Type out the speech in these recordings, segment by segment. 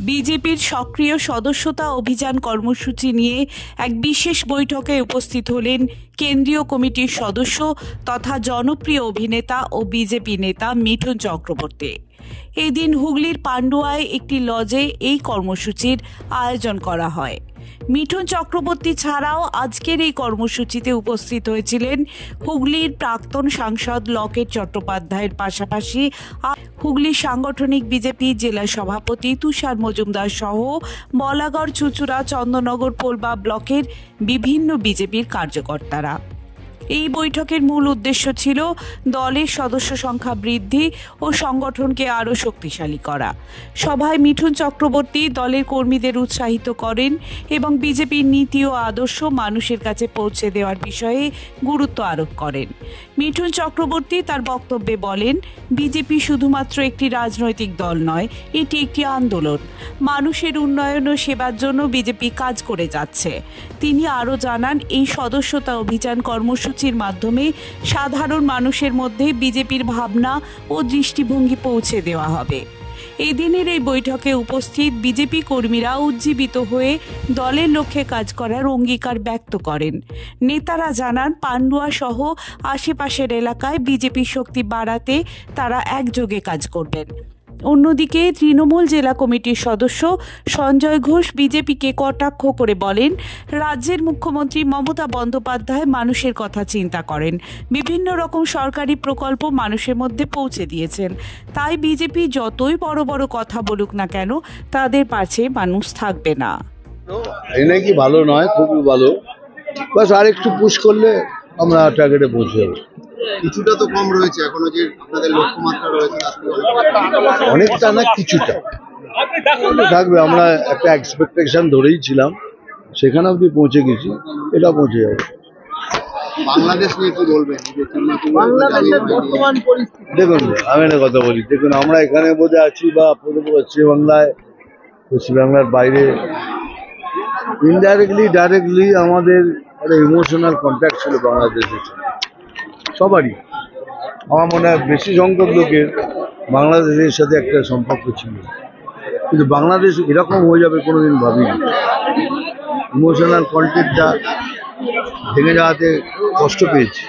বিজেপির সক্রিয় সদস্যতা অভিযান কর্মসূচি নিয়ে এক বিশেষ বৈঠকে উপস্থিত হলেন কেন্দ্রীয় কমিটির সদস্য তথা জনপ্রিয় অভিনেতা ও বিজেপি নেতা মিঠুন চক্রবর্তী। এদিন হুগলির পান্ডুয়ায় একটি লজে এই কর্মসূচির আয়োজন করা হয়। মিঠুন চক্রবর্তী ছাড়াও আজকের এই কর্মসূচিতে উপস্থিত হয়েছিলেন হুগলির প্রাক্তন সাংসদ লকেট চট্টোপাধ্যায়ের পাশাপাশি হুগলি সাংগঠনিক বিজেপি জেলা সভাপতি তুষার মজুমদার সহ বলাগড়, চুঁচুড়া, চন্দননগর, পোলবা ব্লকের বিভিন্ন বিজেপির কার্যকর্তারা। এই বৈঠকের মূল উদ্দেশ্য ছিল দলের সদস্য সংখ্যা বৃদ্ধি ও সংগঠনকে আরও শক্তিশালী করা। সভায় মিঠুন চক্রবর্তী দলের কর্মীদের উৎসাহিত করেন এবং বিজেপির নীতি ও আদর্শ মানুষের কাছে পৌঁছে দেওয়ার বিষয়ে গুরুত্ব আরোপ করেন। মিঠুন চক্রবর্তী তার বক্তব্যে বলেন, বিজেপি শুধুমাত্র একটি রাজনৈতিক দল নয়, এটি একটি আন্দোলন। মানুষের উন্নয়ন ও সেবার জন্য বিজেপি কাজ করে যাচ্ছে। তিনি আরও জানান, এই সদস্যতা অভিযান কর্মসূচির মাধ্যমে সাধারণ মানুষের মধ্যে বিজেপির ভাবনা ও দৃষ্টিভঙ্গি পৌঁছে দেওয়া হবে। এদিনের এই বৈঠকে উপস্থিত বিজেপি কর্মীরা উজ্জীবিত হয়ে দলের লক্ষ্যে কাজ করার অঙ্গীকার ব্যক্ত করেন। নেতারা জানান, পান্ডুয়া সহ আশেপাশের এলাকায় বিজেপির শক্তি বাড়াতে তারা একযোগে কাজ করবেন। অন্যদিকে তৃণমূল জেলা কমিটির সদস্য সঞ্জয় ঘোষ বিজেপিকে কটাক্ষ করে বলেন, রাজ্যের মুখ্যমন্ত্রী মমতা বন্দ্যোপাধ্যায় মানুষের কথা চিন্তা করেন, বিভিন্ন রকম সরকারি প্রকল্প মানুষের মধ্যে পৌঁছে দিয়েছেন। তাই বিজেপি যতই বড় বড় কথা বলুক না কেন, তাদের পাশে মানুষ থাকবে না। এনে কি ভালো নয়, খুবই ভালো, বাস আর একটু পুশ করলে আমরা টার্গেটে পৌঁছে যাবো। কিছুটা তো কম রয়েছে এখনো, যে আপনাদের লক্ষ্যমাত্রা রয়েছে অনেকটা না, কিছুটা থাকবে। আমরা একটা এক্সপেকটেশন ধরেই ছিলাম, সেখানে অবধি পৌঁছে গেছি, এটা পৌঁছে যাবে। বাংলাদেশ নিয়ে কি বলবেন? দেখুন, আমি একটা কথা বলি, দেখুন আমরা এখানে বোধহয় আছি বা পশ্চিমবাংলায়, পশ্চিমবাংলার বাইরে ইনডাইরেক্টলি ডাইরেক্টলি আমাদের একটা ইমোশনাল কন্ট্যাক্ট ছিল বাংলাদেশের সবারই। আমার মনে হয় বেশি সংখ্যক লোকের বাংলাদেশের সাথে একটা সম্পর্ক ছিল, কিন্তু বাংলাদেশ এরকম হয়ে যাবে কোনোদিন ভাবিনি। ইমোশনাল কন্ট্যাক্টটা ভেঙে যাওয়াতে কষ্ট পেয়েছি,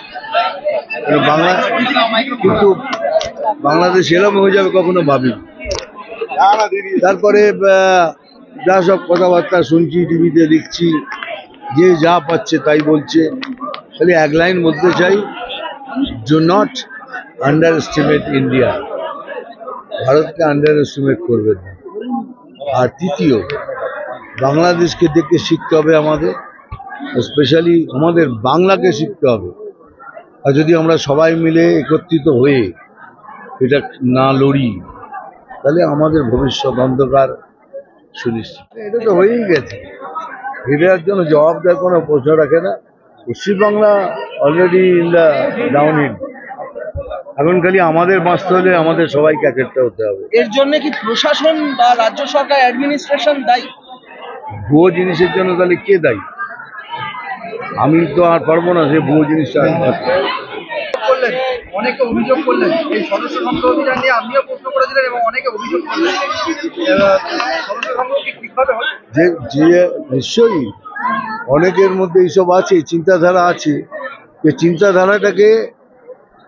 কিন্তু বাংলাদেশ এরকম হয়ে যাবে কখনো ভাবিনি। তারপরে যা সব কথাবার্তা শুনছি, টিভিতে দেখছি, যে যা পাচ্ছে তাই বলছে। খালি এক লাইন বলতে চাই, do not under estimate India. ভারতকে আন্ডার এস্টিমেট করবেন না। আর তৃতীয়, বাংলাদেশকে দেখে শিখতে হবে আমাদের, স্পেশালি আমাদের বাংলাকে শিখতে হবে। আর যদি আমরা সবাই মিলে একত্রিত হয়ে এটা না লড়ি, তাহলে আমাদের ভবিষ্যৎ অন্ধকার সুনিশ্চিত। এটা তো হয়েই গেছে, এটার জন্য জবাব দেওয়ার কোনো প্রশ্ন রাখে না। Paschimbangla already in the downhill. এখন খালি আমাদের বাঁচতে হলে আমাদের সবাইকে একটা হতে হবে। এর জন্য কি প্রশাসন বা রাজ্য সরকার অ্যাডমিনিস্ট্রেশন দায়ী? ভুয়ো জিনিসের জন্য তাহলে কে দায়ী? আমি তো আর পারবো না যে ভুয়ো জিনিসটা করলেন, অনেকে অভিযোগ করলেন এই সদস্য সংখ্যা অভিযান নিয়ে, আপনিও প্রশ্ন করেছিলেন এবং অনেকে অভিযোগ করলেন সদস্য সংখ্যা কি ঠিকভাবে হয়? যে নিশ্চয়ই অনেকের মধ্যে এইসব আছে, চিন্তাধারা আছে, যে চিন্তাধারাটাকে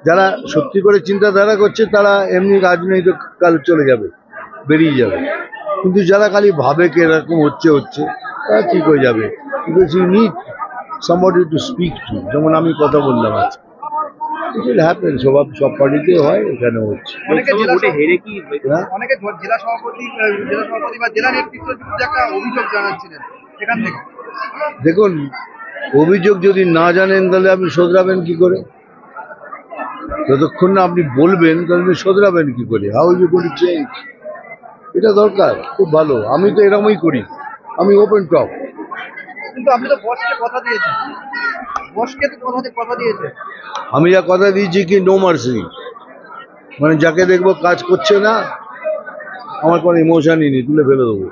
যারা সত্যি করে চিন্তাধারা করছে তারা এমনি রাজনৈতিক কালে চলে যাবে, বেরিয়ে যাবে। কিন্তু যারা খালি ভাবে কে এরকম হচ্ছে তারা ঠিক হয়ে যাবে। Because you need somebody to speak to, যেমন আমি কথা বললাম আজকে, it will happen, সব পার্টিতে হয়, এখানে হচ্ছে। অনেকে জেলা সভাপতি বা জেলা নেতৃত্বের বিরুদ্ধে একটা অভিযোগ জানাচ্ছিলেন সেখান থেকে। দেখুন, অভিযোগ যদি না জানেন তাহলে আপনি শোধরাবেন কি করে? যতক্ষণ না আপনি বলবেন তাহলে শোধরাবেন কি করে? How you going to change? এটা দরকার, খুব ভালো। আমি তো এরকমই করি, আমি ওপেন টক। কিন্তু আপনি তো বসকে কথা দিয়েছেন, আমি যা কথা দিয়েছি কি নো মার্সি, মানে যাকে দেখবো কাজ করছে না, আমার কোনো ইমোশনই নেই, তুলে ফেলে দেবো।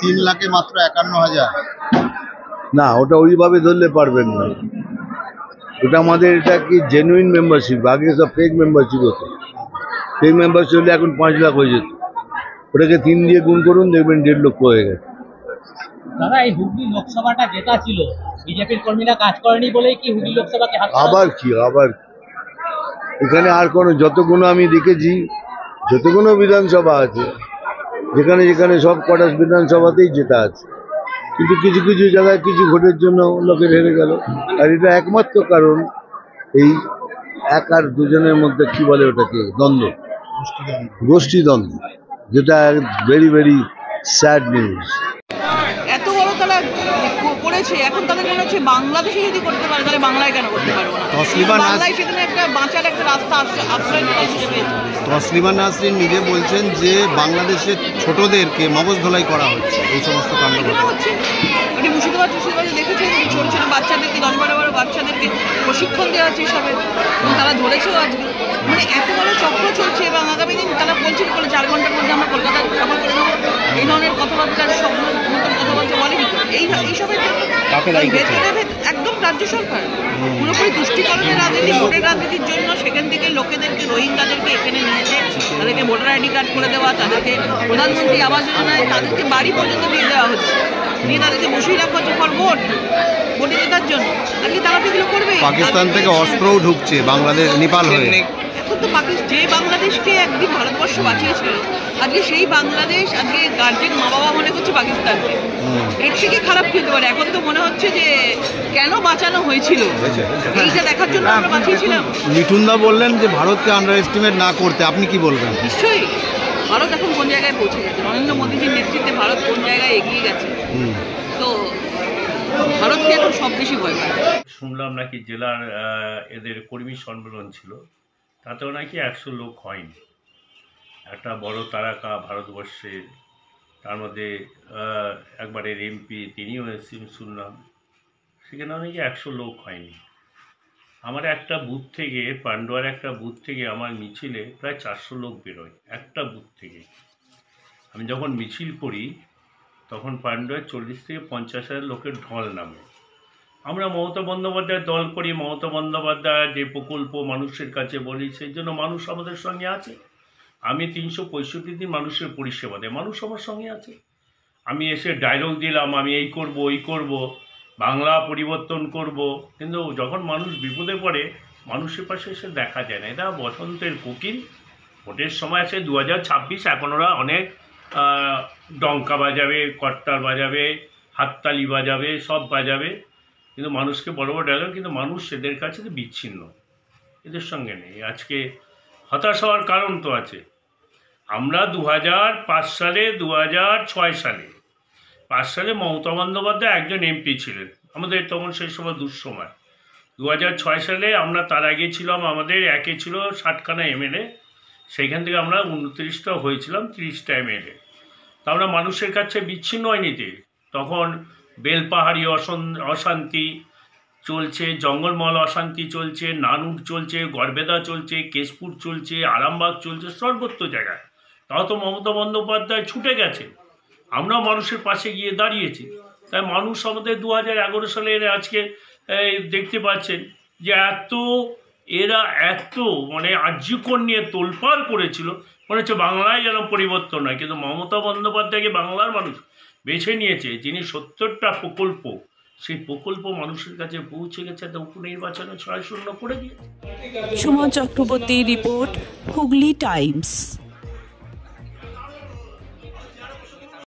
3 লাখে মাত্র 51,000 না, ওটা ওইভাবে ধরলে পারবেন না। ওটা আমাদের, এটা কি জেনুইন মেম্বারশিপ। আগে সব ফেক মেম্বারশিপ হতো, ফেক মেম্বারশিপ হলে এখন 5 লাখ হয়ে যেত। ওটাকে 3 দিয়ে গুণ করুন, দেখবেন 1.5 লক্ষ হয়ে গেছে। দাদা, এই হুগলি লোকসভাটা যেটা ছিল বিজেপির কর্মীরা কাজ করেনি বলেই কি হুগলি লোকসভাকে আবার কি এখানে আর কোনো, যতগুলো আমি দেখেছি, যতগুলো বিধানসভা আছে, যেখানে যেখানে সব কটা বিধানসভাতেই যেটা আছে, কিন্তু কিছু কিছু জায়গায় কিছু ভোটের জন্য লোকের হেরে গেল। আর এটা একমাত্র কারণ এই 1 আর 2 জনের মধ্যে কি বলে ওটাকে, দ্বন্দ্ব, গোষ্ঠীদ্বন্দ্ব, যেটা ভেরি ভেরি স্যাড নিউজ। এত বড় তারা করেছে, এখন তাদের মনে হচ্ছে বাংলাদেশে যদি করতে পারে তাহলে বাংলায় কেন করতে পারবো না। বাংলায় সেখানে একটা বাঁচার একটা রাস্তা আশ্রয় হিসেবে। তসলিমা নাসরিন নিজে বলছেন যে বাংলাদেশের ছোটদেরকে মগজ ধোলাই করা হচ্ছে এই সমস্ত কাণ্ড হচ্ছে। আপনি মুর্শিদাবাদ দেখেছেন, ছোট ছোট বাচ্চাদেরকে, 10-12 বাচ্চাদেরকে প্রশিক্ষণ দেওয়া হচ্ছে এসবের, তারা ধরেছেও আজকে। মানে এত বড় চক্র চলছে এবং আগামী দিন তারা বলছে কি করে 4 ঘন্টার মধ্যে আমরা কলকাতা দখল করে নেবো, এই ধরনের কথাবার্তার স্বপ্ন নতুন কথাবার্তা বলে এইসবের ভেতরে একদম রাজ্য সরকার পুরোপুরি তুষ্টিকরণের রাজনীতি, ভোটের রাজনীতির জন্য সেখান থেকে লোকেদেরকে, রোহিঙ্গাদেরকে এখানে নিয়েছে, তাদেরকে ভোটার আইডি কার্ড করে দেওয়া, তাদেরকে প্রধানমন্ত্রী আবাস যোজনায় তাদেরকে বাড়ি পর্যন্ত দিয়ে দেওয়া হচ্ছে, নিয়ে তাদেরকে বসিয়ে রাখা হচ্ছে ফর ভোটে জেতার জন্য। আজকে তারা তো এগুলো করবে। পাকিস্তান থেকে অস্ত্রও ঢুকছে বাংলাদেশ, নেপাল হয়ে। এখন তো যে বাংলাদেশকে একদিন ভারতবর্ষ বাঁচিয়েছিল, আজকে সেই বাংলাদেশ আজকে গার্জেন মা বাবা মনে করছে পাকিস্তানকে। এর থেকে খারাপ কি হতে পারে? এখন তো মনে হচ্ছে যে কেন বাঁচানো হয়েছিল, এইটা দেখার জন্য আমরা বাঁচিয়েছিলাম। মিঠুনদা বললেন যে ভারতকে আন্ডার এস্টিমেট না করতে, আপনি কি বলবেন? নিশ্চয়ই, ভারত এখন কোন জায়গায় পৌঁছে গেছে, নরেন্দ্র মোদীজির নেতৃত্বে ভারত কোন জায়গায় এগিয়ে গেছে, তো ভারতকে এখন সব বেশি ভয় পায়। শুনলাম নাকি জেলার এদের কর্মী সম্মেলন ছিল, তাতেও নাকি 100 লোক হয়নি। একটা বড় তারকা ভারতবর্ষে, তার মধ্যে একবারের এমপি, তিনিও এসেছেন শুনলাম, সেখানেও নাকি 100 লোক হয়নি। আমার একটা বুথ থেকে, পান্ডুয়ার একটা বুথ থেকে আমার মিছিলে প্রায় 400 লোক বেরোয় একটা বুথ থেকে। আমি যখন মিছিল করি তখন পান্ডুয়ায় 40 থেকে 50,000 লোকের ঢল নামে। আমরা মমতা বন্দ্যোপাধ্যায়ের দল করি, মমতা বন্দ্যোপাধ্যায় যে প্রকল্প মানুষের কাছে বলি, সেই জন্য মানুষ আমাদের সঙ্গে আছে। আমি 365 দিন মানুষের পরিষেবা দেয়, মানুষ আমার সঙ্গে আছে। আমি এসে ডায়লগ দিলাম, আমি এই করব, ওই করব, বাংলা পরিবর্তন করব, কিন্তু যখন মানুষ বিপদে পড়ে মানুষের পাশে এসে দেখা যায় না। এটা বসন্তের কোকিল, ভোটের সময় আছে 2026, এখন ওরা অনেক ডঙ্কা বাজাবে, কট্টার বাজাবে, হাততালি বাজাবে, সব বাজাবে, কিন্তু মানুষকে বড় বড় ডায়লগ, কিন্তু মানুষ এদের কাছে তো বিচ্ছিন্ন, এদের সঙ্গে নেই। আজকে হতাশ হওয়ার কারণ তো আছে। আমরা 2005 সালে, 2006 সালে, 5 সালে মমতা বন্দ্যোপাধ্যায় একজন এমপি ছিলেন, আমাদের তখন সেই সময় দুঃসময়। 2006 সালে আমরা, তার আগে ছিলাম, আমাদের একে ছিল 60খানা এমএলএ, সেইখান থেকে আমরা 29টা হয়েছিলাম, 30টা এমএলএ। তা আমরা মানুষের কাছে বিচ্ছিন্ন হয়নি। তখন বেলপাহাড়ি অশান্তি চলছে, জঙ্গলমহল অশান্তি চলছে, নানুর চলছে, গড়বেদা চলছে, কেশপুর চলছে, আরামবাগ চলছে, সর্বত্র জায়গায়। তাও তো মমতা বন্দ্যোপাধ্যায় ছুটে গেছে, আমরা মানুষের পাশে গিয়ে দাঁড়িয়েছি। তাই মানুষ আমাদের 2011 সালে আজকে দেখতে পাচ্ছেন যে এরা এত মানে আর্যিকর নিয়ে তোলপাড় করেছিল, মনে হচ্ছে বাংলায় যেন পরিবর্তন হয়। কিন্তু মমতা বন্দ্যোপাধ্যায়কে বাংলার মানুষ বেছে নিয়েছে, যিনি 70টা প্রকল্প, সেই প্রকল্প মানুষের কাছে পৌঁছে গেছে, তো উপনির্বাচনে 6-0 করে দিয়েছে। Suman Chakraborty report, Hooghly Times.